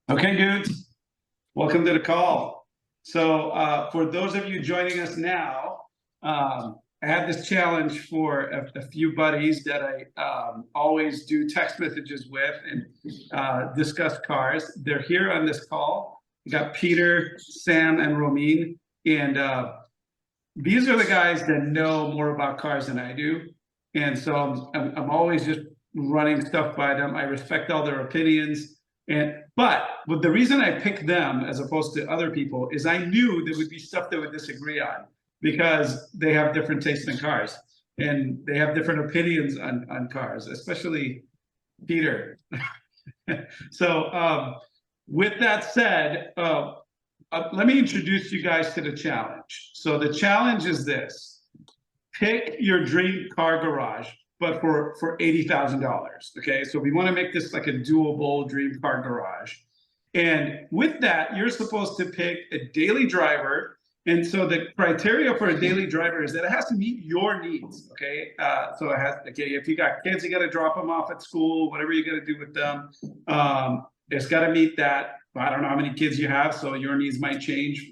Okay, dudes, welcome to the call. So for those of you joining us now, I have this challenge for a few buddies that I always do text messages with and discuss cars. They're here on this call. We got Peter, Sam, and Romeen. And these are the guys that know more about cars than I do. And so I'm always just running stuff by them. I respect all their opinions. But the reason I picked them as opposed to other people is I knew there would be stuff they would disagree on because they have different tastes in cars and they have different opinions on cars, especially Peter. So with that said, let me introduce you guys to the challenge. So the challenge is this: pick your dream car garage, but for $80,000. Okay, so we want to make this like a doable dream car garage. And with that, you're supposed to pick a daily driver. And so the criteria for a daily driver is that it has to meet your needs. Okay, so it has, okay, if you got kids, you got to drop them off at school, whatever you got to do with them. It's got to meet that. I don't know how many kids you have, so your needs might change,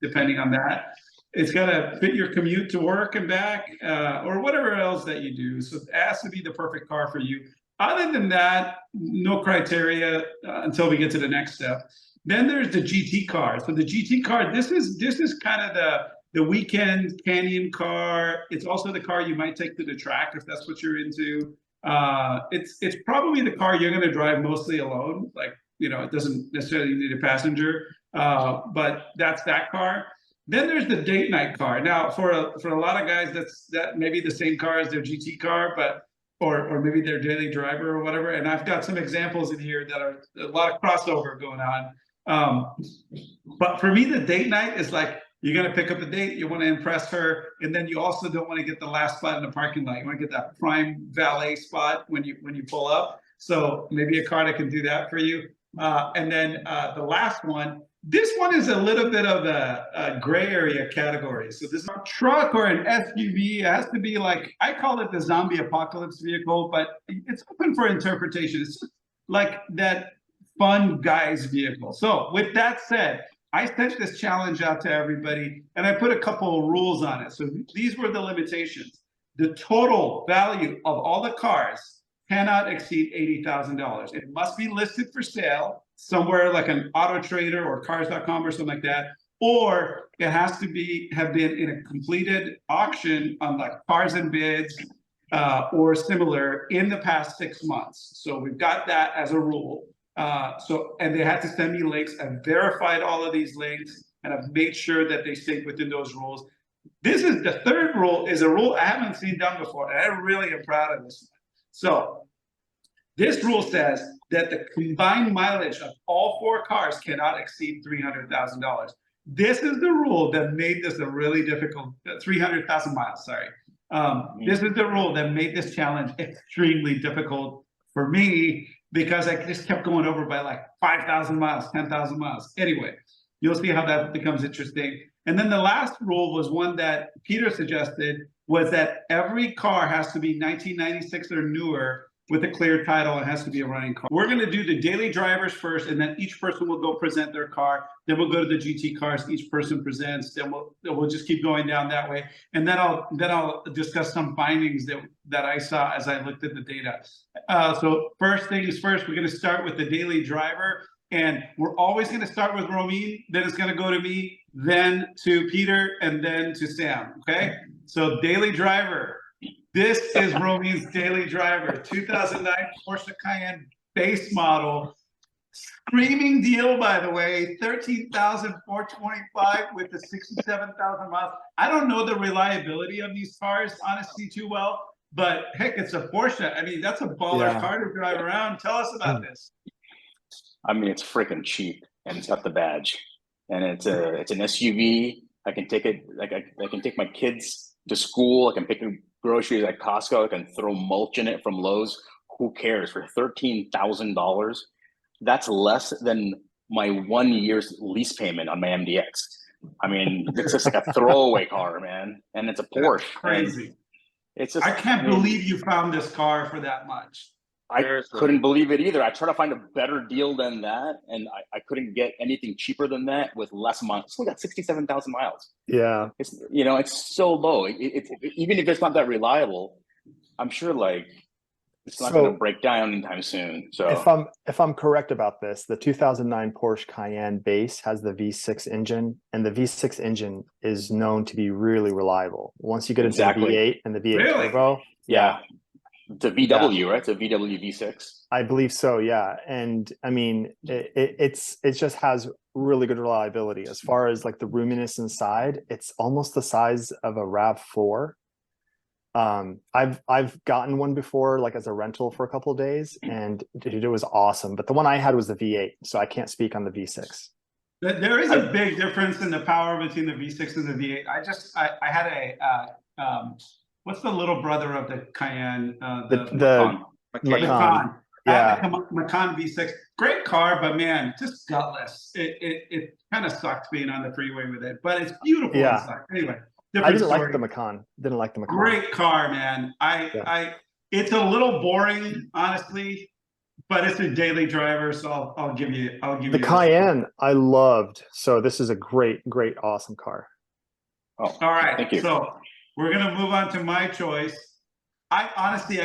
depending on that. It's got to fit your commute to work and back, or whatever else that you do. So it has to be the perfect car for you. Other than that, no criteria until we get to the next step. Then there's the GT car. So the GT car, this is kind of the weekend canyon car. It's also the car you might take to the track if that's what you're into. It's probably the car you're going to drive mostly alone. Like, it doesn't necessarily need a passenger, but that's that car. Then there's the date night car. Now, for a lot of guys, that may be the same car as their GT car, but or maybe their daily driver or whatever. And I've got some examples in here that are a lot of crossover going on. But for me, the date night is like, you're going to pick up a date, you want to impress her, and then you also don't want to get the last spot in the parking lot. You want to get that prime valet spot when you pull up. So maybe a car that can do that for you. And then the last one. This one is a little bit of a gray area category. So this is a truck or an SUV. It has to be like, I call it the zombie apocalypse vehicle, but it's open for interpretation. It's just like that fun guy's vehicle. So with that said, I sent this challenge out to everybody and I put a couple of rules on it. So these were the limitations. The total value of all the cars cannot exceed $80,000. It must be listed for sale somewhere like an Auto Trader or Cars.com or something like that, or it has to have been in a completed auction on like Cars and Bids or similar in the past 6 months. So we've got that as a rule. And they had to send me links. I've verified all of these links and I've made sure that they stay within those rules. This is the third rule, is a rule I haven't seen done before, and I really am proud of this one. So this rule says that the combined mileage of all 4 cars cannot exceed $300,000. This is the rule that made this a really difficult, 300,000 miles, sorry. This is the rule that made this challenge extremely difficult for me because I just kept going over by like 5,000 miles, 10,000 miles. Anyway, you'll see how that becomes interesting. And then the last rule was one that Peter suggested, was that every car has to be 1996 or newer with a clear title. It has to be a running car. We're going to do the daily drivers first, and then each person will go present their car. Then we'll go to the GT cars. Each person presents. Then we'll just keep going down that way. And then I'll discuss some findings that I saw as I looked at the data. So first things first, we're going to start with the daily driver. And we're always going to start with Romeen, then it's going to go to me, then to Peter, and then to Sam, okay? So daily driver. This is Romeen's daily driver, 2009 Porsche Cayman base model. Screaming deal, by the way, $13,425 with the 67,000 miles. I don't know the reliability of these cars, honestly, too well, but heck, it's a Porsche. I mean, that's a baller car to drive around. Tell us about this. I mean, it's freaking cheap, and it's got the badge, and it's an SUV. I can take it, like I can take my kids to school. I can pick up groceries at Costco. I can throw mulch in it from Lowe's. Who cares? For $13,000, that's less than my 1 year's lease payment on my MDX. I mean, it's just like a throwaway car, man, and it's a Porsche. That's crazy. It's just, I can't believe you found this car for that much. I Seriously. couldn't believe it either. I tried to find a better deal than that, and I couldn't get anything cheaper than that with less miles. It's only got 67,000 miles. Yeah. It's, you know, it's so low. Even if it's not that reliable, I'm sure like it's not going to break down anytime soon. So if I'm correct about this, the 2009 Porsche Cayenne base has the V6 engine, and the V6 engine is known to be really reliable. Once you get into the V8 and the V8 Really? turbo, yeah. It's a VW, right? It's a VW V6. I believe so. Yeah, and I mean, it just has really good reliability as far as like the roominess inside. It's almost the size of a RAV4. I've gotten one before, like as a rental for a couple of days, and dude, it was awesome. But the one I had was the V8, so I can't speak on the V6. There is a big difference in the power between the V6 and the V8. I had a what's the little brother of the Cayenne? The Macan. Yeah, Macan V6. Great car, but man, just gutless. It kind of sucked being on the freeway with it, but it's beautiful inside. Anyway, I didn't like the Macan. Didn't like the Macan. Great car, man. It's a little boring, honestly, but it's a daily driver, so I'll give you the Cayenne. I loved. So this is a great, awesome car. Oh, all right. Thank you. So we're gonna move on to my choice. I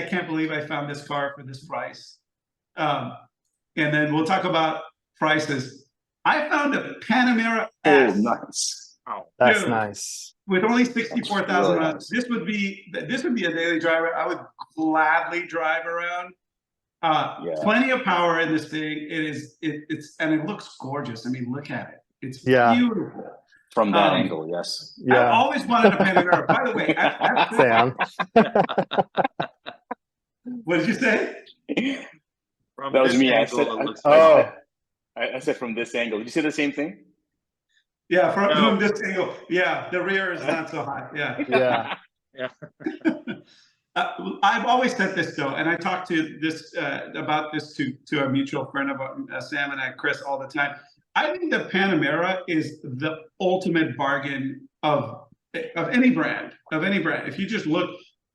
can't believe I found this car for this price. And then we'll talk about prices. I found a Panamera S. Oh, nice. Oh, that's nice. With only 64,000 really miles, nice. this would be a daily driver. I would gladly drive around. Plenty of power in this thing. And it looks gorgeous. I mean, look at it. It's beautiful. From that angle, yes. Yeah. I've always wanted a Panamera. By the way, Sam. What did you say? From That was this me. angle, I said from this angle. Did you say the same thing? Yeah, from this angle. Yeah, the rear is not so hot. Yeah. Yeah. I've always said this though, and I talk to this about this to a mutual friend about Sam and Chris all the time. I think the Panamera is the ultimate bargain of any brand. If you just look,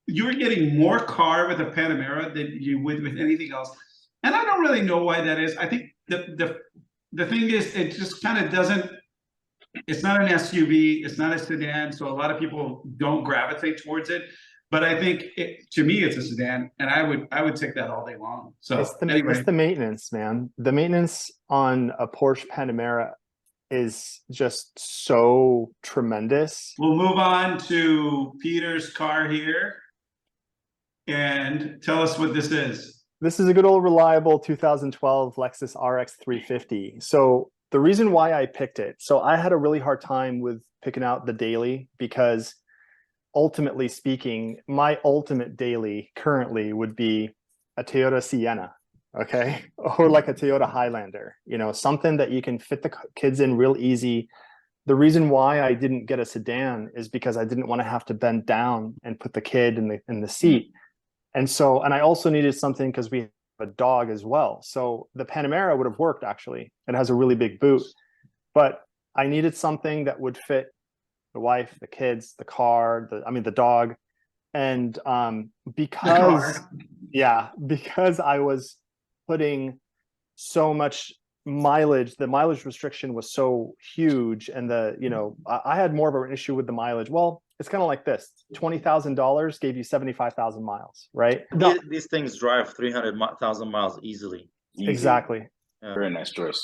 you're getting more car with a Panamera than you would with anything else. And I don't really know why that is. I think the thing is, it just kind of doesn't. It's not an SUV. It's not a sedan, so a lot of people don't gravitate towards it. But I think to me, it's a sedan, and I would take that all day long. So it's the maintenance, man. The maintenance on a Porsche Panamera is just so tremendous. We'll move on to Peter's car here, and tell us what this is. This is a good old reliable 2012 Lexus RX 350. So the reason why I picked it, so I had a really hard time with picking out the daily because ultimately speaking, my ultimate daily currently would be a Toyota Sienna, okay? Or like a Toyota Highlander, you know, something that you can fit the kids in real easy. The reason why I didn't get a sedan is because I didn't want to have to bend down and put the kid in the seat. And I also needed something because we have a dog as well. So the Panamera would have worked actually. It has a really big boot, but I needed something that would fit the wife, the kids, the car, the dog. And because I was putting so much mileage, the mileage restriction was so huge, and I had more of an issue with the mileage. Well, it's kind of like this: $20,000 gave you 75,000 miles, right? These things drive 300,000 miles easily. Exactly. Yeah. Very nice choice.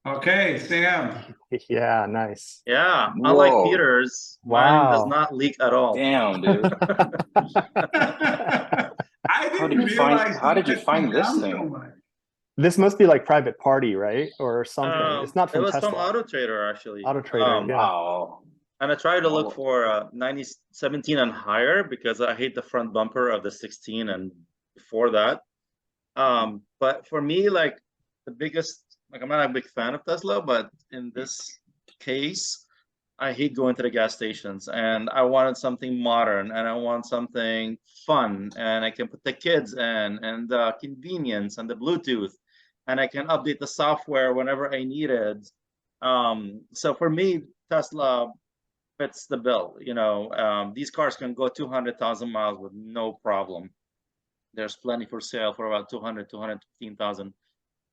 Okay, Sam. Yeah, nice. Yeah, unlike Peter's, mine does not leak at all. Damn, dude. How did you find this thing? This must be like private party, right? Or something. It's not from Tesla. It was from Auto Trader, actually. Auto Trader, yeah. Wow. And I tried to look for 17 and higher because I hate the front bumper of the 16 and before that. But for me, like the biggest, like I'm not a big fan of Tesla, but in this case, I hate going to the gas stations, and I wanted something modern, and I want something fun, and I can put the kids in, and the convenience and the Bluetooth, and I can update the software whenever I need it. So for me, Tesla fits the bill. You know, these cars can go 200,000 miles with no problem. There's plenty for sale for about 215,000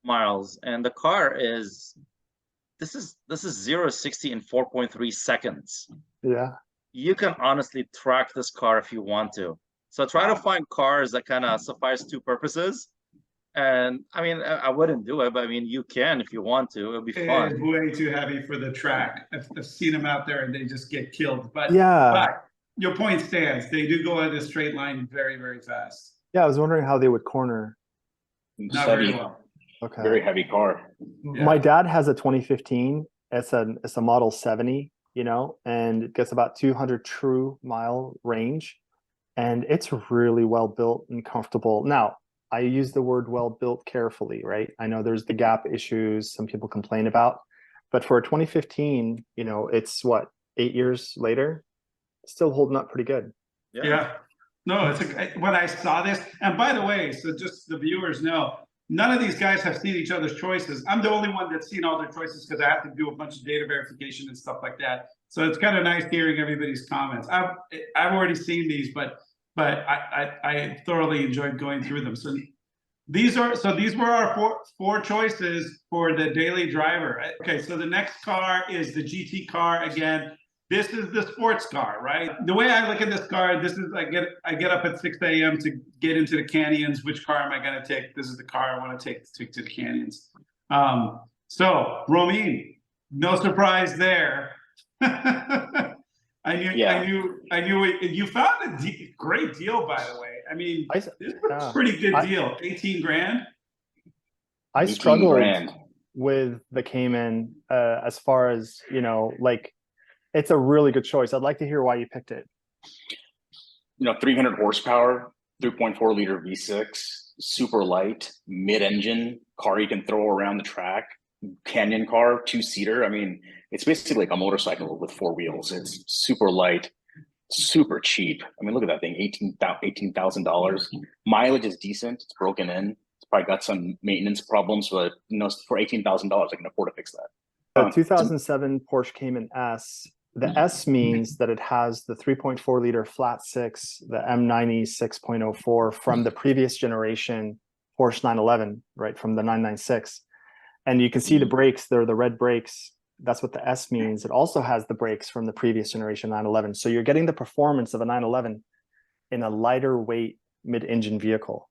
miles. And the car is, this is 0-60 in 4.3 seconds. Yeah. You can honestly track this car if you want to. So try to find cars that kind of suffice two purposes. And I mean, I wouldn't do it, but I mean, you can if you want to. It'll be It fun. is way too heavy for the track. I've seen them out there and they just get killed. But your point stands. They do go in a straight line very, very fast. Yeah, I was wondering how they would corner. Not Heavy, very well. Okay. very heavy car. Yeah. My dad has a 2015. It's a model 70, you know, and it gets about 200 true mile range. And it's really well built and comfortable. Now, I use the word well built carefully, right? I know there's the gap issues some people complain about, but for a 2015, you know, it's what, 8 years later, still holding up pretty good. Yeah. No, when I saw this, and by the way, so just the viewers know, none of these guys have seen each other's choices. I'm the only one that's seen all their choices because I have to do a bunch of data verification and stuff like that. So it's kind of nice hearing everybody's comments. I've already seen these, but I thoroughly enjoyed going through them. So these were our four choices for the daily driver. Okay, so the next car is the GT car again. This is the sports car, right? The way I look at this car, this is I get up at 6 a.m. to get into the canyons. Which car am I going to take? This is the car I want to take to the canyons. So Romine, no surprise there. I knew you found a great deal, by the way. I mean, this is a pretty good deal. 18 grand. I struggled with the Cayman as far as, you know, like, it's a really good choice. I'd like to hear why you picked it. You know, 300 horsepower, 3.4 liter V6, super light, mid-engine car you can throw around the track, canyon car, two-seater. I mean, it's basically like a motorcycle with four wheels. It's super light, super cheap. I mean, look at that thing, $18,000. Mileage is decent. It's broken in. It's probably got some maintenance problems, but you know, for $18,000, I can afford to fix that. The 2007 Porsche Cayman S. The S means that it has the 3.4 liter flat six, the M90 6.04 from the previous generation Porsche 911, right, from the 996. And you can see the brakes, they're the red brakes. That's what the S means. It also has the brakes from the previous generation 911. So you're getting the performance of a 911 in a lighter weight mid-engine vehicle.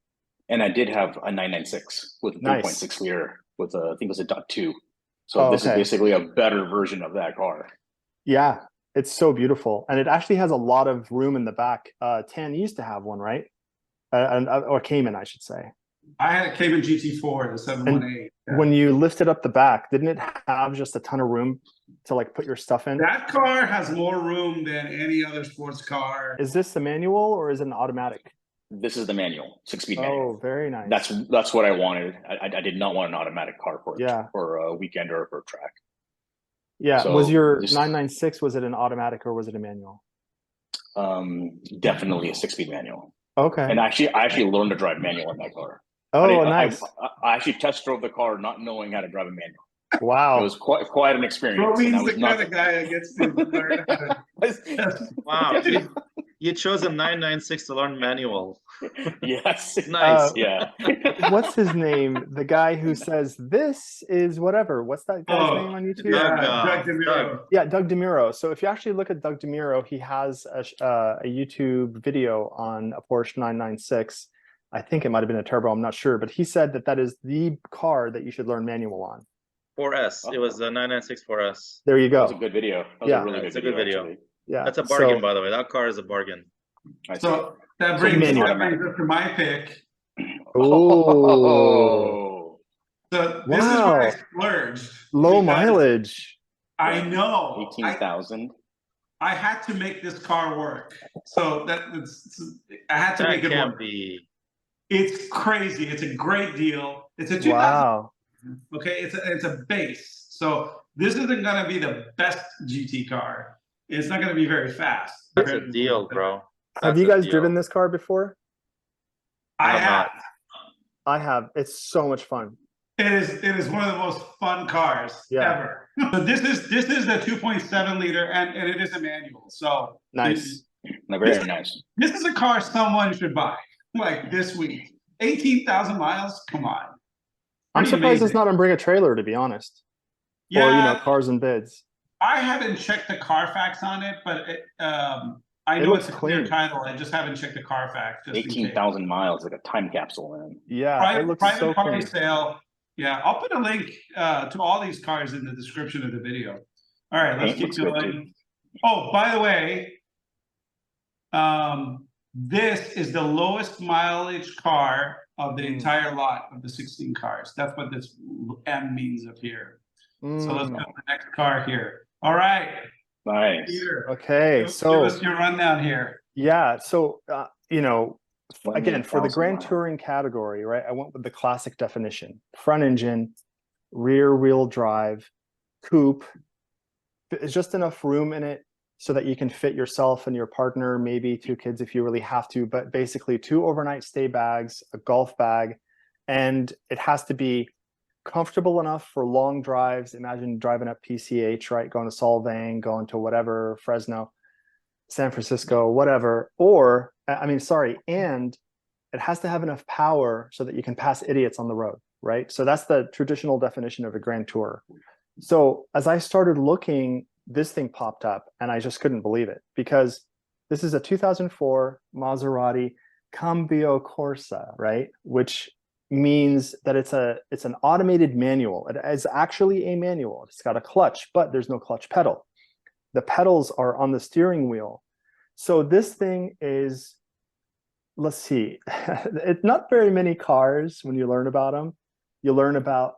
And I did have a 996 with a 3.6 liter with I think it was a .2. So this is basically a better version of that car. Yeah, it's so beautiful. And it actually has a lot of room in the back. Tan used to have one, right? Or Cayman, I should say. I had a Cayman GT4, the 718. When you lifted up the back, didn't it have just a ton of room to like put your stuff in? That car has more room than any other sports car. Is this the manual or is it an automatic? This is the manual, 6-speed manual. Oh, very nice. That's what I wanted. I did not want an automatic car for a weekend or for a track. Yeah. So was your 996, was it an automatic or was it a manual? Definitely a 6-speed manual. Okay. And I actually learned to drive manual in that car. Oh, nice. I actually test drove the car not knowing how to drive a manual. Wow. It was quite an experience. Romine's the kind of guy that gets to learn how to... Wow. You chose a 996 to learn manual. Yes. Nice. Yeah. What's his name? The guy who says this is whatever. What's that guy's name on YouTube? Doug DeMuro. Yeah, Doug DeMuro. So if you actually look at Doug DeMuro, he has a YouTube video on a Porsche 996. I think it might have been a turbo. I'm not sure, but he said that is the car that you should learn manual on. 4S. It was the 996 4S. There you go. That was a good video. That was a really good video. Actually. Yeah, that's a bargain, by the way. That car is a bargain. So that brings us to my pick. Oh. So this is where I splurged. Low mileage. I know. 18,000. I had to make this car work. So I had to make it work. It's crazy. It's a great deal. It's a 2000. Wow. Okay, it's a base. So this isn't going to be the best GT car. It's not going to be very fast. That's a deal, bro. Have you guys driven this car before? I have. I have. It's so much fun. It is one of the most fun cars ever. So this is the 2.7 liter and it is a manual. So nice. Very nice. This is a car someone should buy. like this week. 18,000 miles? Come on. I'm Pretty surprised it's amazing. not on Bring a Trailer, to be honest. Or, you know, Yeah, Cars and Bids. I haven't checked the Carfax on it, but I It know looks it's a clear clean. title. I just haven't checked the Carfax just in case. 18,000 miles, like a time capsule, man. Yeah, it looks Private so party clean. sale. Yeah, I'll put a link to all these cars in the description of the video. All right, let's Paint keep looks good, too. going. Oh, by the way, this is the lowest mileage car of the entire lot of the 16 cars. That's what this M means up here. So let's go to the next car here. All right, Nice. Peter, Okay, give so us your rundown here. yeah, so you know, again, for the 28,000 Grand miles. Touring category, right? I went with the classic definition: front engine, rear wheel drive, coupe. It's just enough room in it so that you can fit yourself and your partner, maybe 2 kids if you really have to, but basically 2 overnight stay bags, a golf bag, and it has to be comfortable enough for long drives. Imagine driving up PCH, right? Going to Solvang, going to whatever, Fresno, San Francisco, whatever. Or, I mean, sorry, and it has to have enough power so that you can pass idiots on the road, right? So that's the traditional definition of a Grand Tour. So as I started looking, this thing popped up and I just couldn't believe it, because this is a 2004 Maserati Cambio Corsa, right? Which means that it's an automated manual. It is actually a manual. It's got a clutch, but there's no clutch pedal. The pedals are on the steering wheel. So this thing is, let's see, it's not very many cars when you learn about them. You learn about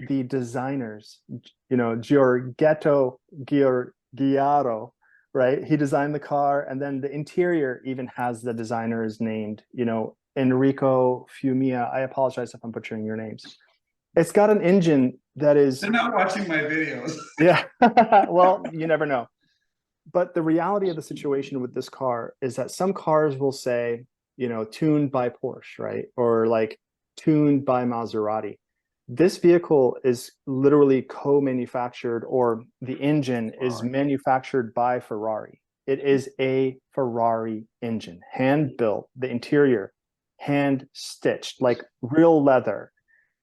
the designers, you know, Giorgetto Giugiaro, right? He designed the car, and then the interior even has the designers named, you know, Enrico Fiumia. I apologize if I'm butchering your names. It's got an engine that is... They're not watching my videos. Yeah, well, you never know. But the reality of the situation with this car is that some cars will say, you know, tuned by Porsche, right? Or like tuned by Maserati. This vehicle is literally co-manufactured, or the engine is manufactured by Ferrari. It is a Ferrari engine, hand built, the interior, hand stitched, like real leather.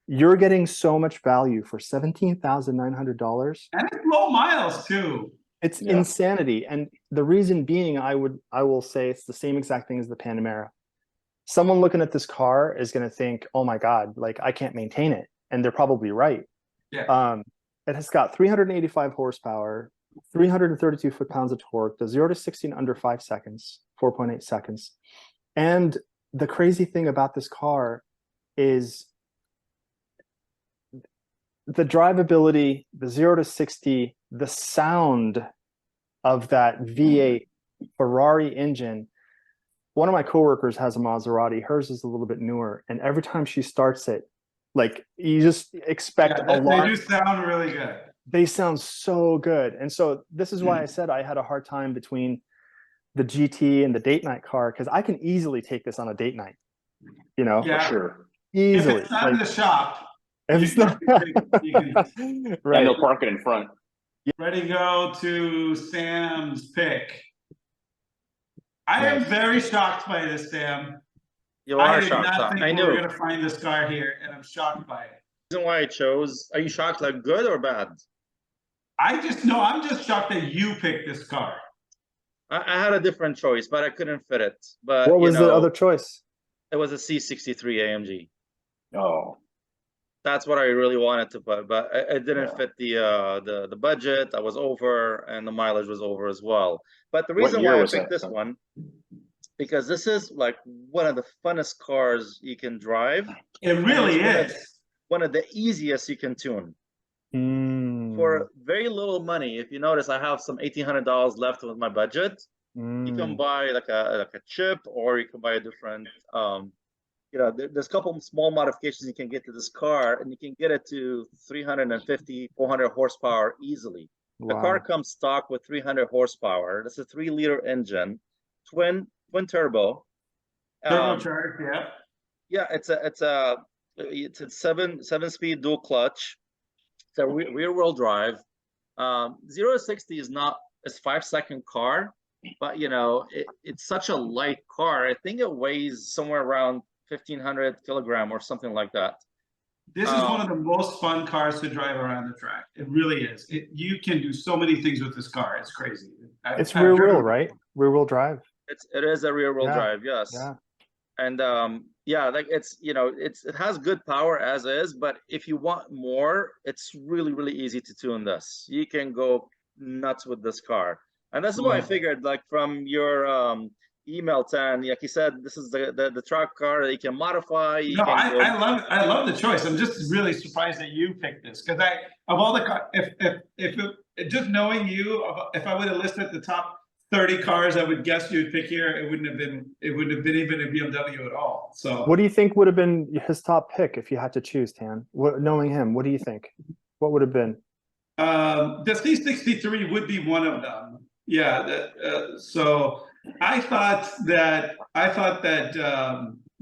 You're getting so much value for $17,900. And it's low miles too. It's insanity. And the reason being, I will say it's the same exact thing as the Panamera. Someone looking at this car is going to think, oh my God, like I can't maintain it. And they're probably right. Yeah. It has got 385 horsepower, 332 foot-pounds of torque, the 0 to 60 in under 5 seconds, 4.8 seconds. And the crazy thing about this car is the drivability, the 0 to 60, the sound of that V8 Ferrari engine. One of my coworkers has a Maserati. Hers is a little bit newer. And every time she starts it, like you just expect a lot. They do sound really good. They sound so good. And so this is why I said I had a hard time between the GT and the date night car, because I can easily take this on a date night, you know? Yeah. For sure. Easily. If it's not in the shop, if it's not, Right. And they'll park it in front. Ready to go to Sam's pick. I am very shocked by this, Sam. You I are did shocked. not think I we knew. were going to find this car here, and I'm shocked by it. The reason why I chose. Are you shocked? Like good or bad? I'm just shocked that you picked this car. I had a different choice, but I couldn't fit it. But what was the other choice? It was a C63 AMG. Oh. That's what I really wanted to put, but it didn't fit the budget. I was over, and the mileage was over as well. But the reason why I picked this one, because this is like one of the funnest cars you can drive. It really is. One of the easiest you can tune. For very little money. If you notice, I have some $1,800 left with my budget. You can buy like a chip, or you can buy a different you know, there's a couple of small modifications you can get to this car, and you can get it to 350, 400 horsepower easily. Wow. The car comes stock with 300 horsepower. That's a 3-liter engine, twin turbo. Turbocharged, yeah. Yeah, it's a 7-speed dual clutch. It's a rear wheel drive. 0 to 60 is not a 5-second car, but you know, it's such a light car. I think it weighs somewhere around 1,500 kilogram or something like that. This is one of the most fun cars to drive around the track. It really is. You can do so many things with this car. It's crazy. It's rear wheel, right? Rear wheel drive. It is a rear wheel Yeah. drive, yes. Yeah. And yeah, like it's, you know, it has good power as is, but if you want more, it's really, really easy to tune this. You can go nuts with this car. And that's why I figured, like, from your email, Tan, like you said, this is the truck car that you can modify. No, I love the choice. I'm just really surprised that you picked this, because of all the car, just knowing you, if I would have listed the top 30 cars I would guess you'd pick here, it wouldn't have been even a BMW at all. So What do you think would have been his top pick if you had to choose, Tan? Knowing him, what do you think? What would have been? the C63 would be one of them. Yeah. So I thought that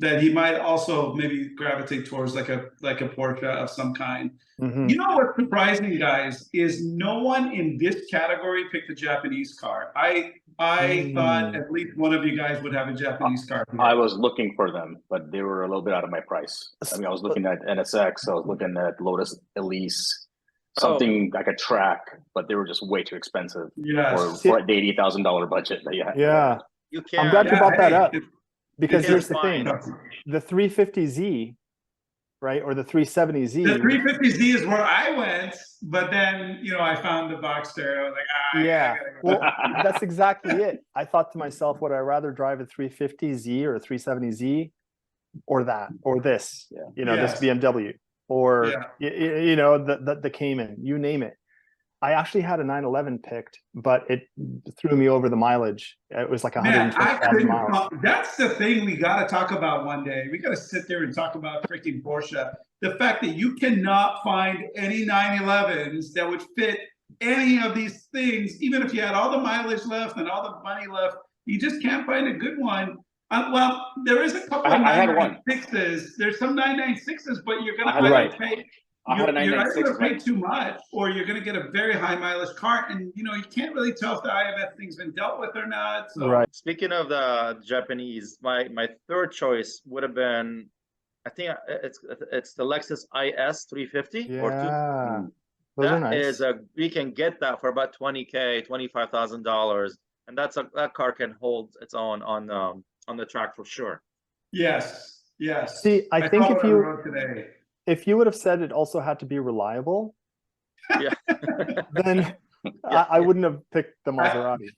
that he might also maybe gravitate towards like a Porsche of some kind. Mhm. You know what's surprising, guys, is no one in this category picked a Japanese car. I thought at least one of you guys would have a Japanese car. I was looking for them, but they were a little bit out of my price. I mean, I was looking at NSX, I was looking at Lotus Elise, something I could track, but they were just way too expensive Yes. for the $80,000 budget that you had. Yeah. You can. I'm glad you brought that up, because can here's the thing: find- the 350Z, right, or the 370Z. The 350Z is where I went, but then I found the Boxster. I was like, Yeah, I gotta go. well, that's exactly it. I thought to myself, would I rather drive a 350Z or a 370Z, or that, or this? Yeah. This Yes. BMW, or Yeah. the Cayman, you name it. I actually had a 911 picked, but it threw me over the mileage. It was like Man, 120,000 miles. that's the thing we got to talk about one day. We got to sit there and talk about freaking Porsche. The fact that you cannot find any 911s that would fit any of these things, even if you had all the mileage left and all the money left, you just can't find a good one. Well, there is a couple of I had one. 996s. There's some 996s, but you're going to pay. I had a You're either 996. going to pay too much, or you're going to get a very high mileage car, and you can't really tell if the IMF thing's been dealt with or not. So. Right. Speaking of the Japanese, my third choice would have been, I think it's the Lexus IS 350 or Yeah, two. those are That nice. is we can get that for about $20K, $25,000, and that car can hold its own on the track for sure. Yes. Yes. See, I think saw if it on the you road today. if you would have said it also had to be reliable, Yeah. then I wouldn't have picked the Maserati.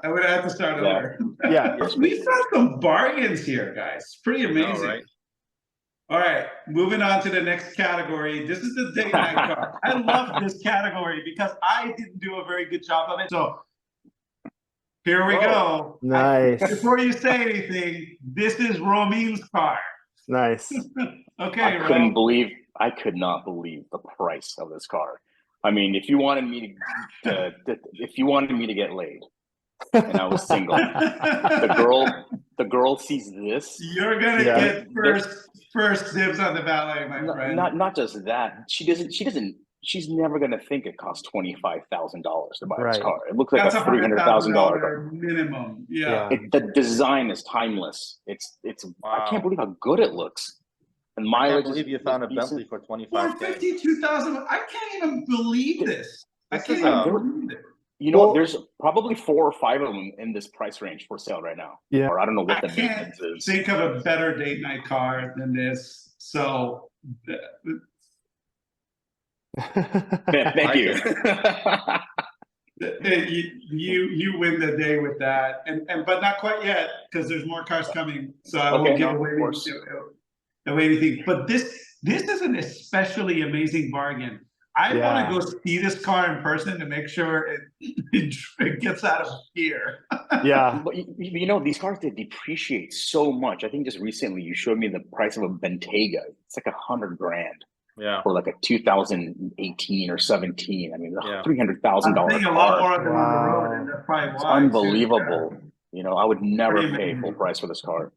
I would have to start over. Yeah. We found some bargains here, guys. It's pretty amazing. right? All right, moving on to the next category. This is the date night car. I love this category because I didn't do a very good job of it. So here we go. Nice. Before you say anything, this is Romin's car. Nice. Okay, I could not believe the price of this car. I mean, if you wanted me to get laid, and I was single, the girl sees this. You're gonna get first dibs on the valet, my friend. Not just that. She's never gonna think it costs $25,000 to buy this car. It looks like That's a $300,000 car. minimum. Yeah. The design is timeless. It's I can't believe how good it looks. And I mileage. can't believe you found a Bentley for For 25K. 52,000, I can't even believe this. I This can't is even believe it. Well, there's probably 4 or 5 of them in this price range for sale right now. Yeah. Or I don't know what I the can't maintenance is. think of a better date night car than this. So Thank you. you win the day with that, and but not quite yet, because there's more cars coming. So I won't give away anything. But this is an especially amazing bargain. I want to go see this car in person to make sure it gets out of here. Yeah. But these cars, they depreciate so much. I think just recently you showed me the price of a Bentayga. It's like $100,000. Yeah. For like a 2018 or 17. I mean, Yeah. $300,000 I'm seeing a lot more car. of them on the road, and that's probably It's why. unbelievable. I would never Pretty pay amazing. full price for this car.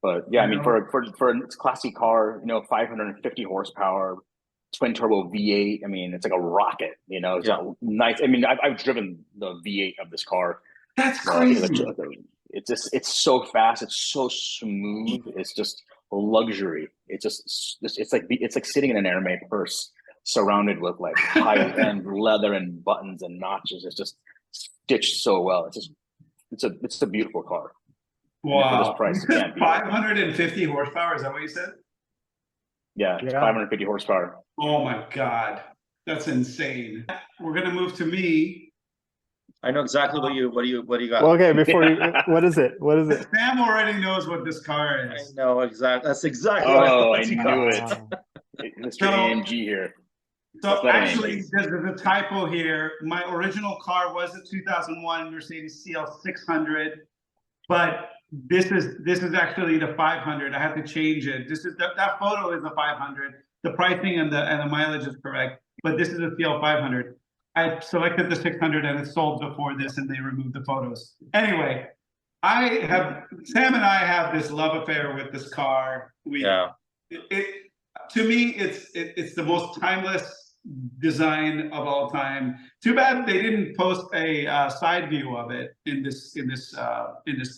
But yeah, I mean, for a classy car, 550 horsepower, twin turbo V8. I mean, it's like a rocket. It's a nice. I mean, I've driven the V8 of this car. That's Like, crazy. it's so fast. It's so smooth. It's just luxury. It's like sitting in an Hermes purse surrounded with like high end leather and buttons and notches. It's just stitched so well. It's a beautiful car. And for this Wow. price, You it said can't be. 550 horsepower. Is that what you said? Yeah, it's Yeah. 550 horsepower. Oh my God. That's insane. We're gonna move to me. I know exactly what you got. Well, okay, before you, what is it? What is it? Sam already knows what this car I is. know exactly. That's exactly what I Oh, thought I you knew got. it. Mr. So- AMG here. That's So not an actually, AMG. there's a typo here. My original car was a 2001 Mercedes CL 600, but this is actually the 500. I had to change it. This is that photo is the 500. The pricing and the mileage is correct, but this is a CL 500. I selected the 600 and it sold before this, and they removed the photos. Anyway, Sam and I have this love affair with this car. Yeah. To me, it's the most timeless design of all time. Too bad they didn't post a side view of it in this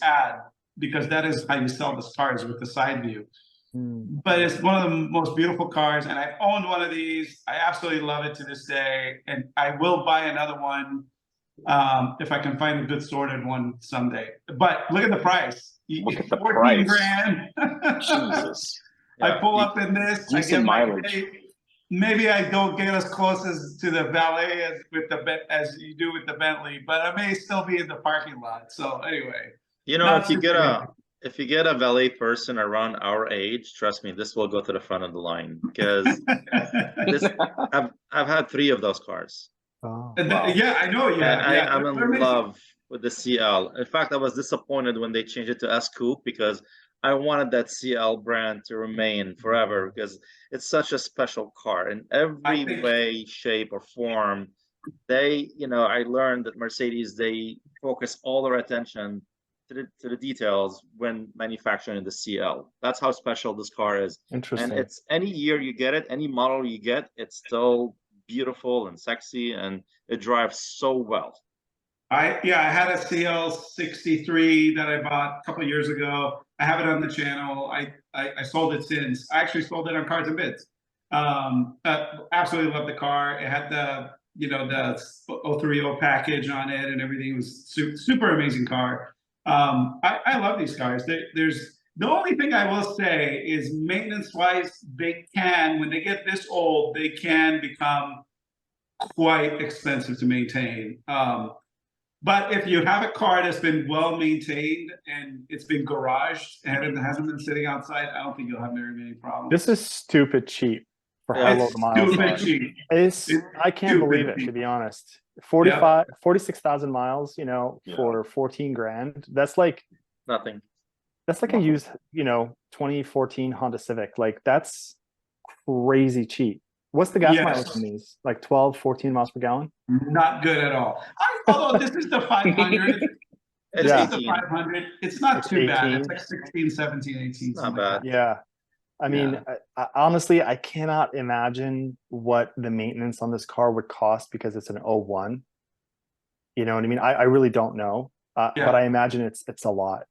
ad, because that is how you sell this car, is with the side view. But it's one of the most beautiful cars, and I owned one of these. I absolutely love it to this day, and I will buy another one if I can find a good sorted one someday. But look at the price. Look at the 14 price. grand. Jesus. I pull up in this. I Decent get my mileage. maybe I don't get as close as to the valet as you do with the Bentley, but I may still be in the parking lot. So anyway, You know, Not if you get super if you get a valet person around our age, trust me, this will go to the front of the line because this I've had 3 of those cars. Oh, And Wow. yeah, I know. And Yeah, I'm They're in amazing. love with the CL. In fact, I was disappointed when they changed it to S Coupe because I wanted that CL brand to remain forever because it's such a special car in every think- way, shape, or form. I learned that Mercedes, they focus all their attention to the details when manufacturing the CL. That's how special this car is. interesting. And it's any year you get it, any model you get, it's still beautiful and sexy, and it drives so well. I had a CL 63 that I bought a couple of years ago. I have it on the channel. I sold it since. I actually sold it on Cars and Bids. Absolutely love the car. It had the 030 package on it and everything. It was super amazing car. I love these cars. There's the only thing I will say is maintenance wise, when they get this old, they can become quite expensive to maintain. But if you have a car that's been well maintained and it's been garaged and it hasn't been sitting outside, I don't think you'll have very many problems. This is stupid cheap for how low It's the miles stupid are. cheap. I can't believe it, to be honest. 46,000 miles, Yeah. for 14 grand. That's like Nothing. a used, 2014 Honda Civic. Like, that's crazy cheap. What's the gas Yes. mileage on these? Like 12, 14 miles per gallon? Not good at all. Although this is the 500. It's This Yeah. is the 18. 500. It's not It's too bad. 18. It's like 16, 17, 18. Not something like bad. that. Yeah. I mean, Yeah. honestly, I cannot imagine what the maintenance on this car would cost because it's an 01. You know what I mean? I really don't know. Yeah. But I imagine it's a lot.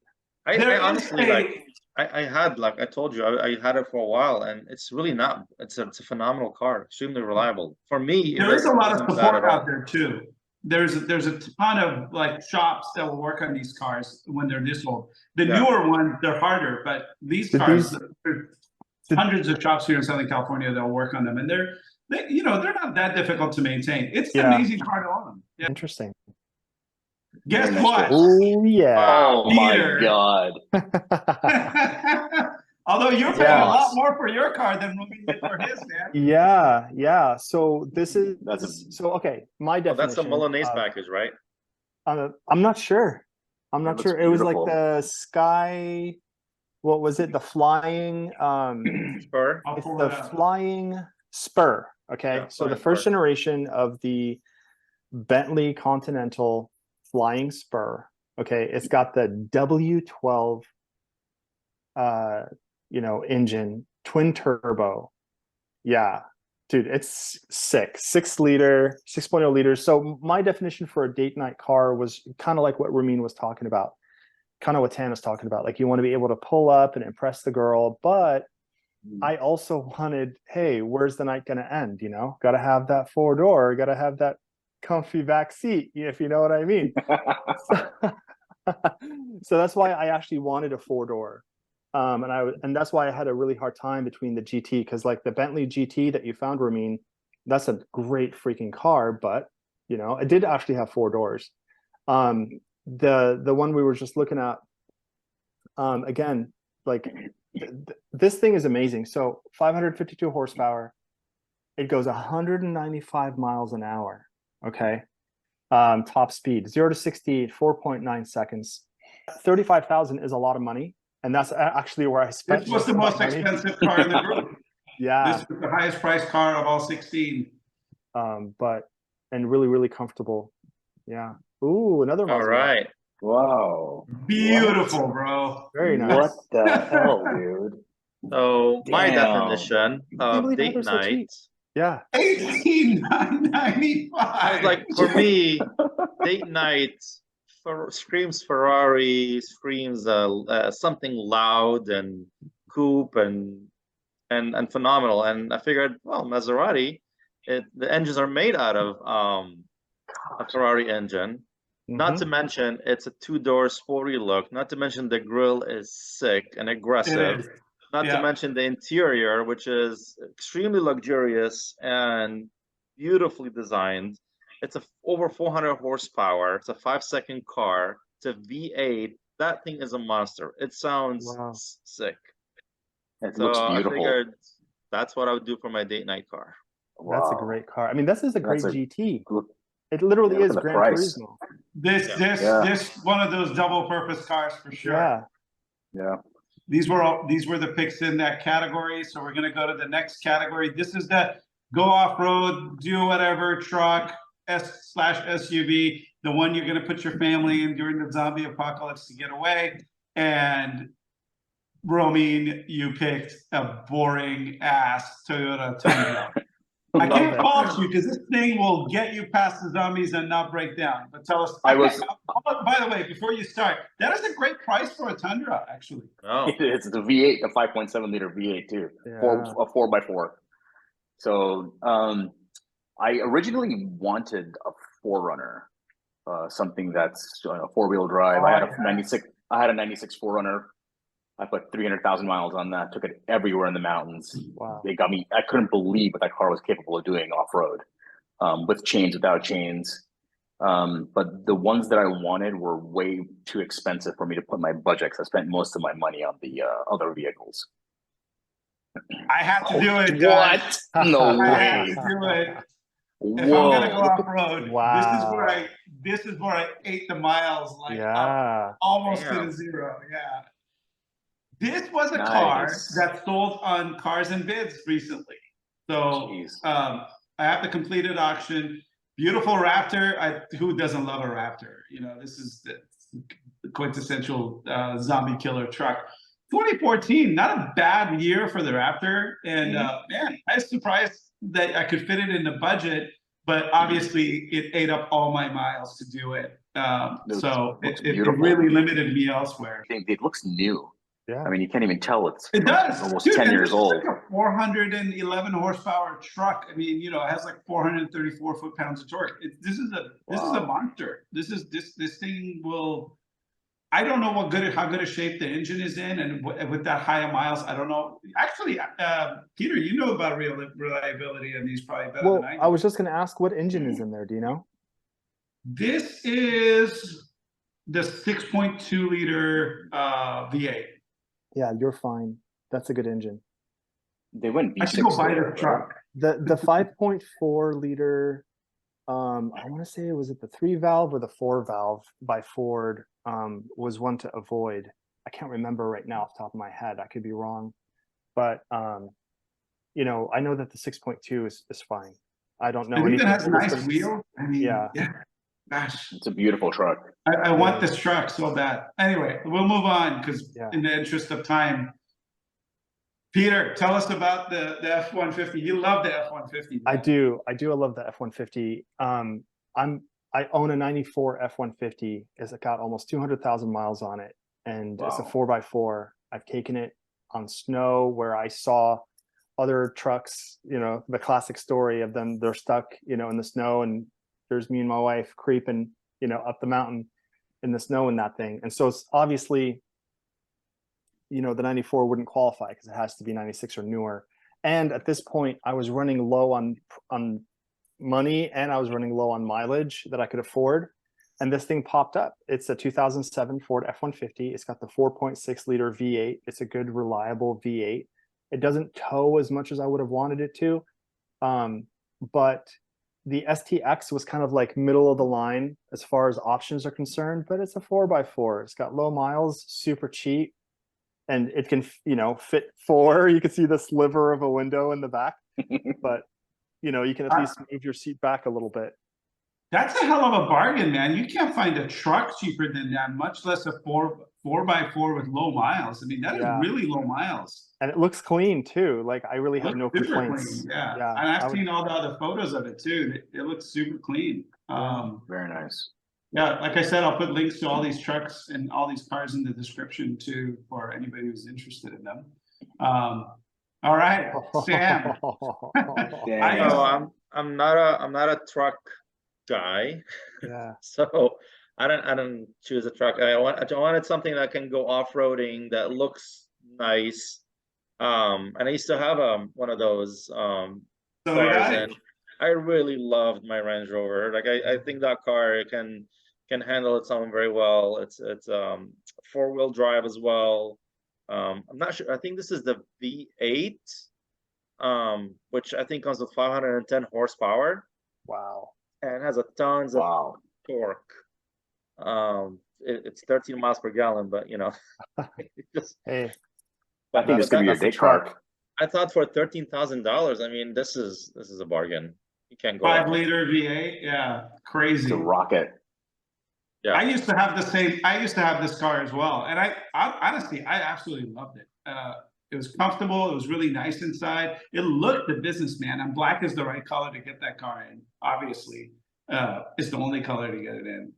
I There is honestly a- like. I had, like I told you, I had it for a while, and it's really not. It's a phenomenal car, extremely reliable. For me, There is a lot of wasn't bad support at all. out there too. There's a ton of like shops that will work on these cars when they're this old. The Yeah. newer ones, they're harder, but these Did cars, these- there's did- hundreds of shops here in Southern California that'll work on them, and they're not that difficult to maintain. It's an Yeah. amazing car to own. Yeah. Interesting. Guess Very nice what? choice. Oh, yeah. Oh my Peter. God. Although you're paying a Yeah. lot more for your car than what we did for his, man. Yeah. So this is That's okay. My Well, definition. that's the Milanese of- package, right? I'm not sure. I'm not looks sure. It was like beautiful. the sky. What was it? The flying. Spur. I'll It's pull the it up. flying Spur. Okay, Yeah, so the flying first Spur. generation of the Bentley Continental flying Spur. Okay, it's got the W12 engine, twin turbo. Yeah, Dude, it's sick. 6.0 liters. So my definition for a date night car was kind of like what Ramin was talking about, kind of what Tan was talking about. Like you want to be able to pull up and impress the girl, but I also wanted, hey, where's the night going to end? You know, got to have that 4-door, got to have that comfy back seat, if you know what I mean. So that's why I actually wanted a 4-door. And that's why I had a really hard time between the GT, because like the Bentley GT that you found, Ramin, that's a great freaking car, but you know, it did actually have 4 doors. The one we were just looking at, again, like this thing is amazing. So 552 horsepower, it goes 195 miles an hour. Okay. Top speed, 0 to 60, 4.9 seconds. 35,000 is a lot of money. And that's actually where I spent. This was the most expensive car in the group. Yeah. This was the highest priced car of all 16. But really, really comfortable. Yeah. Ooh, another All Maserati. right. Wow. Beautiful, bro. Very nice. What the hell, dude? So my Damn. definition Can't of believe how date they're so cheap. night, Yeah. 18,995. like for me, date night screams Ferrari, screams something loud and coupe and phenomenal. And I figured, well, Maserati, the engines are made out of a Ferrari engine. Not to mention, it's a 2-door sporty look. Not to mention the grille is sick and aggressive. Not to mention the interior, which is extremely luxurious and beautifully designed. It's over 400 horsepower. It's a 5-second car. It's a V8. That thing is a monster. It sounds sick. It looks beautiful. I figured that's what I would do for my date night car. Wow. That's a great car. I mean, this is a great GT. Look, It literally look is at the Gran price. Turismo. This one of those double purpose cars for sure. Yeah. Yeah. These were the picks in that category. So we're gonna go to the next category. This is the go off road, do whatever truck /SUV, the one you're gonna put your family in during the zombie apocalypse to get away. And Ramin, you picked a boring ass Toyota Tundra. I can't fault you because this thing will get you past the zombies and not break down. But tell us. By the way, before you start, that is a great price for a Tundra, actually. Oh, It's the V8, a 5.7 liter V8 too, Yeah. a 4x4. So I originally wanted a 4Runner, something that's a 4-wheel drive. I had a 96 4Runner. I put 300,000 miles on that, took it everywhere in the mountains. Wow. They got me, I couldn't believe what that car was capable of doing off-road, with chains, without chains. But the ones that I wanted were way too expensive for me to put my budget, because I spent most of my money on the other vehicles. I have to do it, guys. What? No I way. have to do it. If Whoa. I'm gonna go off road, Wow. this is where I ate the miles, like up almost to the zero. Yeah. This was a car that sold on Cars and Bids recently. So I have the completed auction. Beautiful Raptor. Who doesn't love a Raptor? You know, this is the quintessential zombie killer truck. 2014, not a bad year for the Raptor. And man, I was surprised that I could fit it in the budget, but obviously it ate up all my miles to do it. So it really limited me elsewhere. It looks new. Yeah. I mean, you can't even tell it's almost Dude, 10 years old. It's like a 411 horsepower truck. I mean, you know, it has like 434 foot-pounds of torque. This is a monster. This thing will. I don't know how good a shape the engine is in, and with that high of miles, I don't know. Actually, Peter, you know about reliability on these probably better than I do. I was just going to ask, what engine is in there? Do you know? This is the 6.2 liter V8. Yeah, you're fine. That's a good engine. They went V6. I should go buy the truck. The 5.4 liter, I want to say, was it the 3-valve or the 4-valve by Ford, was one to avoid. I can't remember right now off the top of my head. I could be wrong. But, you know, I know that the 6.2 is fine. I don't know. I think anything. it has a nice wheel. I mean, yeah. Gosh. It's a beautiful truck. I want this truck so bad. Anyway, we'll move on because in the interest of time. Peter, tell us about the F-150. You love the F-150. I do. I love the F-150. I own a 94 F-150. It's got almost 200,000 miles on it. And it's a Wow. 4x4. I've taken it on snow where I saw other trucks, you know, the classic story of them, they're stuck, you know, in the snow, and there's me and my wife creeping, you know, up the mountain in the snow in that thing. And so it's obviously, you know, the 94 wouldn't qualify because it has to be 96 or newer. And at this point, I was running low on money, and I was running low on mileage that I could afford. And this thing popped up. It's a 2007 Ford F-150. It's got the 4.6 liter V8. It's a good, reliable V8. It doesn't tow as much as I would have wanted it to. But the STX was kind of like middle of the line as far as options are concerned, but it's a 4x4. It's got low miles, super cheap, and it can, you know, fit four. You can see the sliver of a window in the back, but you know, you can at least move your seat back a little bit. That's a hell of a bargain, man. You can't find a truck cheaper than that, much less a 4x4 with low miles. I mean, that is really low miles. And it looks clean too. Like I really have no Super complaints. clean, yeah. Yeah, And I've seen all the other photos of it too. It looks super clean. Very nice. Yeah, like I said, I'll put links to all these trucks and all these cars in the description too for anybody who's interested in them. All right, Sam. I'm not a truck guy. Yeah. So I don't choose a truck. I wanted something that can go off-roading, that looks nice. And I used to have one of those cars, and I really loved my Range Rover. Like I think that car can handle its own very well. It's four-wheel drive as well. I'm not sure. I think this is the V8, which I think comes with 510 horsepower. Wow. And has a tons of torque. It's 13 miles per gallon, but you know, just, hey, I think it's gonna be your day car. I thought for $13,000, I mean, this is a bargain. You can't go 5-liter V8, yeah, crazy. It's a rocket. Yeah. I used to have this car as well, and I honestly absolutely loved it. It was comfortable. It was really nice inside. It looked the businessman. And black is the right color to get that car in. Obviously, it's the only color to get it in.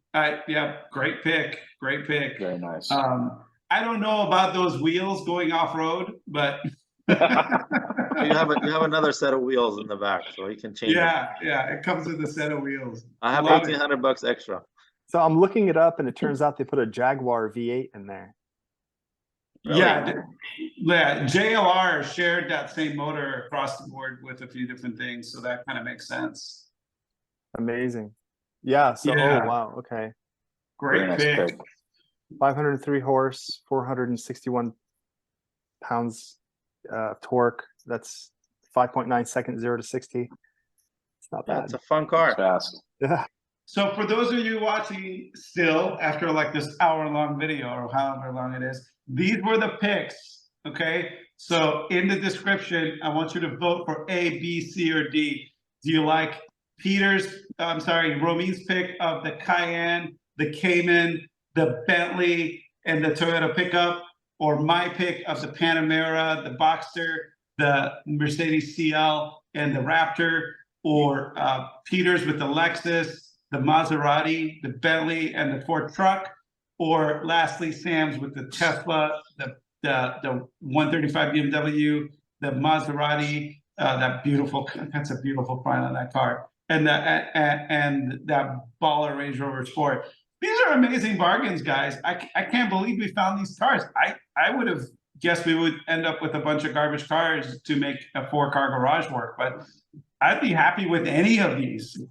Yeah, great pick. Great pick. Very nice. I don't know about those wheels going off road, but you have another set of wheels in the back, so you can change. Yeah, it comes with a set of wheels. I have $1,800 extra. So I'm looking it up, and it turns out they put a Jaguar V8 in there. Really? Yeah, JLR shared that same motor across the board with a few different things, so that kind of makes sense. Amazing. Yeah. So, Yeah. oh wow, okay. Great Nice pick. 503 horse, 461 pounds torque. That's 5.9 seconds 0 to 60. It's not bad. It's a fun car. Fast. Yeah. So for those of you watching still after like this hour-long video or however long it is, these were the picks, okay? So in the description, I want you to vote for A, B, C, or D. Do you like Romin's pick of the Cayenne, the Cayman, the Bentley, and the Toyota pickup, or my pick of the Panamera, the Boxster, the Mercedes CL, and the Raptor, or Peter's with the Lexus, the Maserati, the Bentley, and the Ford truck, or lastly, Sam's with the Tesla, the 135 BMW, the Maserati, that's a beautiful print on that car, and that baller Range Rover Sport. These are amazing bargains, guys. I can't believe we found these cars. I would have guessed we would end up with a bunch of garbage cars to make a 4-car garage work, but I'd be happy with any of these.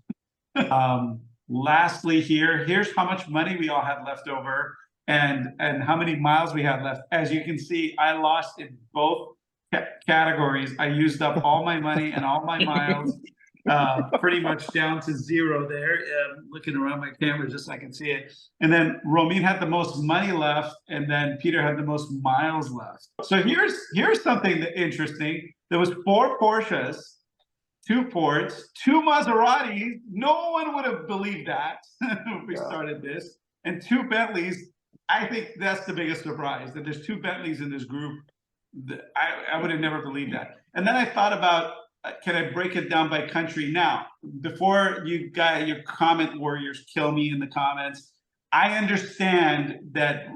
Lastly, here's how much money we all had left over and how many miles we had left. As you can see, I lost in both categories. I used up all my money and all my miles, pretty much down to 0 there. I'm looking around my camera just so I can see it. And then Romin had the most money left, and then Peter had the most miles left. So here's something interesting. There was 4 Porsches, 2 Fords, 2 Maseratis. No one would have believed that when we started this. And 2 Bentleys. I think that's the biggest surprise, that there's 2 Bentleys in this group. I would have never believed that. And then I thought about, can I break it down by country? Now, before you guys, your comment warriors kill me in the comments, I understand that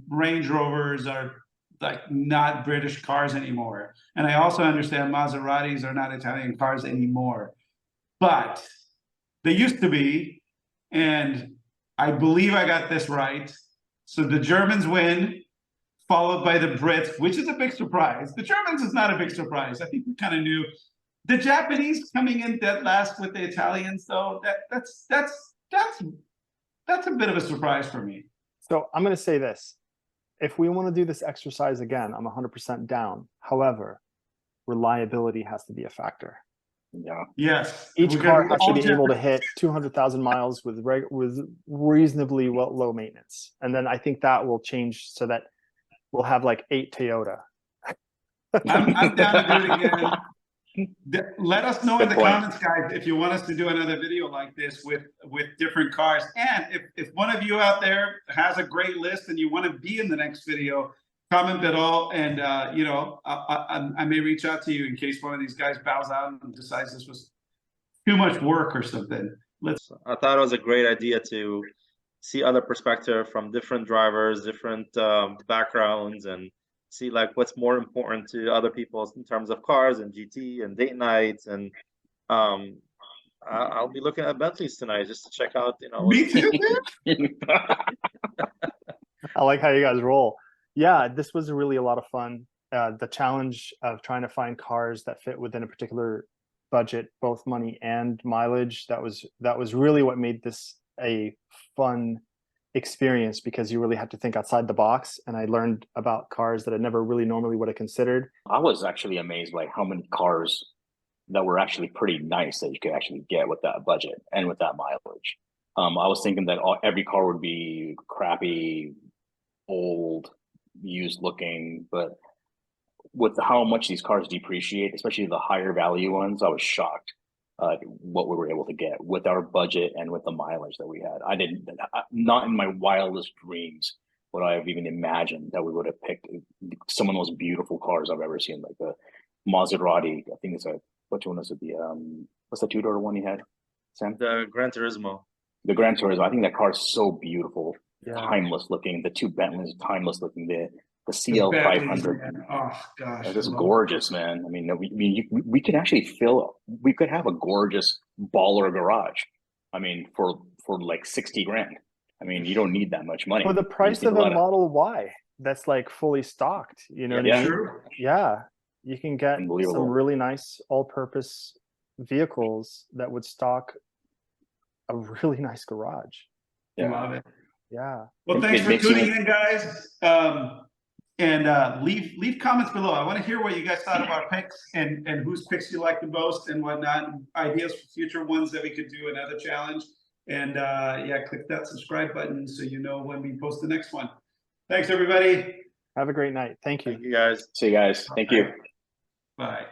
Range Rovers are like not British cars anymore. And I also understand Maseratis are not Italian cars anymore. But they used to be, and I believe I got this right. So the Germans win, followed by the Brits, which is a big surprise. The Germans is not a big surprise. I think we kind of knew. The Japanese coming in dead last with the Italians, though, that's a bit of a surprise for me. So I'm going to say this. If we want to do this exercise again, I'm 100% down. However, reliability has to be a factor. Yeah. Yes. Each We're car gonna- has to be able to hit 200,000 miles with reasonably low maintenance. And then I think that will change so that we'll have like 8 Toyota. I'm down to do it again. Let us know in Good the point. comments, guys, if you want us to do another video like this with different cars. And if one of you out there has a great list and you want to be in the next video, comment below, and you know, I may reach out to you in case one of these guys bows out and decides this was too much work or something. I thought it was a great idea to see other perspective from different drivers, different backgrounds, and see like what's more important to other people in terms of cars and GT and date nights. And I'll be looking at Bentleys tonight just to check out, you know. Me too. I like how you guys roll. Yeah, this was really a lot of fun. The challenge of trying to find cars that fit within a particular budget, both money and mileage, that was really what made this a fun experience, because you really had to think outside the box. And I learned about cars that I never really normally would have considered. I was actually amazed by how many cars that were actually pretty nice that you could actually get with that budget and with that mileage. I was thinking that every car would be crappy, old, used looking, but with how much these cars depreciate, especially the higher value ones, I was shocked what we were able to get with our budget and with the mileage that we had. Not in my wildest dreams would I have even imagined that we would have picked some of the most beautiful cars I've ever seen, like the Maserati. I think it's which one was it? What's the 2-door one he had, Sam? The Gran Turismo. The Gran Turismo. I think that car is so beautiful, Yeah. timeless looking. The 2 Bentleys, timeless looking. The CL 500. Oh gosh, It's just gorgeous, man. I mean, we could actually we could have a gorgeous baller garage. I mean, for like 60 grand. I mean, you don't need that much money. For the price of a Model Y that's like fully stocked, you know what I mean? True. Yeah, you can get some Unbelievable. really nice all-purpose vehicles that would stock a really nice garage. Love it. Yeah. Well, It thanks for makes you- tuning in, guys. And leave comments below. I want to hear what you guys thought of our picks and whose picks you like the most and whatnot. Ideas for future ones that we could do another challenge. And yeah, click that subscribe button so you know when we post the next one. Thanks, everybody. Have a great night. Thank you. Thank you guys. See you guys. Thank you. Bye.